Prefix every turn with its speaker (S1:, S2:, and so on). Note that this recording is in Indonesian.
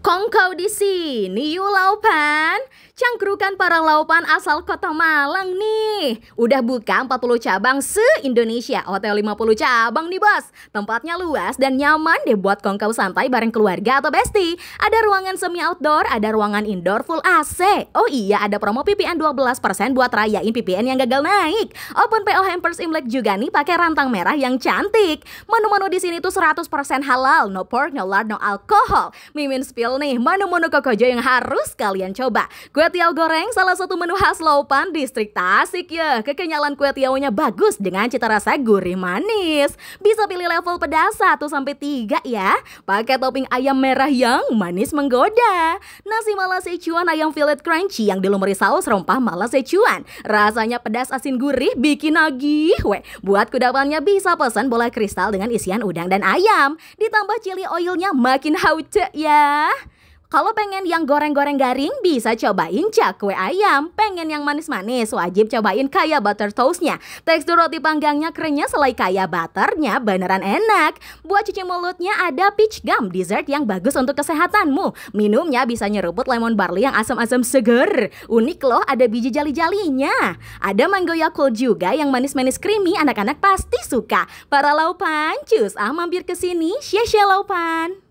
S1: Kongkow di sini yuk laupan. Cangkrukan para laupan asal kota Malang nih. Udah buka 40 cabang se-Indonesia. Hotel 50 cabang nih bos. Tempatnya luas dan nyaman deh buat kongkow santai bareng keluarga atau bestie. Ada ruangan semi outdoor, ada ruangan indoor full AC. Oh iya, ada promo PPN 12% buat rayain PPN yang gagal naik. Open PO Hampers Imlek juga nih pakai rantang merah yang cantik. Menu-menu di sini tuh 100% halal, no pork, no lard, no alkohol. Mimin spill nih, menu-menu Kokojo yang harus kalian coba. Kue tiaw goreng salah satu menu khas Laupan Distrik Tasik ya. Kekenyalan kue tiawnya bagus dengan cita rasa gurih manis. Bisa pilih level pedas 1-3 ya. Pakai topping ayam merah yang manis menggoda. Nasi malas Sichuan ayam fillet crunchy yang dilumuri saus rempah malas Sichuan. Rasanya pedas asin gurih bikin nagih. Weh, buat kudapannya bisa pesan bola kristal dengan isian udang dan ayam. Ditambah chili oilnya makin haute ya. Kalau pengen yang goreng-goreng garing, bisa cobain cakwe ayam. Pengen yang manis-manis, wajib cobain kaya butter toastnya. Tekstur roti panggangnya krenyes selai kaya butternya beneran enak. Buat cuci mulutnya ada peach gum, dessert yang bagus untuk kesehatanmu. Minumnya bisa nyeruput lemon barley yang asam-asam seger. Unik loh, ada biji jali-jalinya. Ada mango Yakult juga yang manis-manis creamy, anak-anak pasti suka. Para laupan, cus mampir ke sini, Laupan.